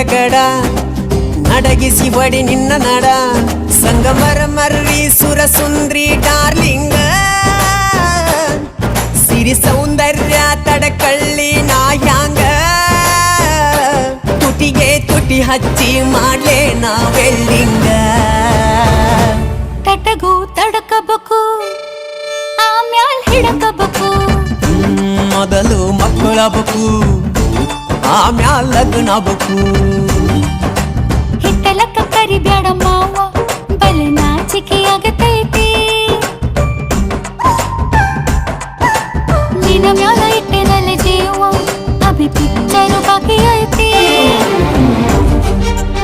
ರಗಡ ನಡಗಿಸಿ ಬಡಿ ನಿನ್ನ ನಡ ಸಂಗಮರ ಮರ್ರಿ ಸುರಸುಂದ್ರಿ ಡಾರ್ಲಿಂಗ ಸಿರಿ ಸೌಂದರ್ಯ ತಡಕಳ್ಳಿ ನಾಯಾಂಗ ತುಟಿಗೆ ತುಟಿ ಹಚ್ಚಿ ಮಾಡ್ಲೇ ನಾ ವೆಲ್ಲಿಂಗ ತಟಗೂ ತಡಕಬೇಕು ಆಮ್ಯಾಲ್ ಹಿಡಕಬೇಕು ಮೊದಲು ಮಕ್ಕಳಬೇಕು ಆಮ್ಯಾಲ್ ಲಗ್ನಬೇಕು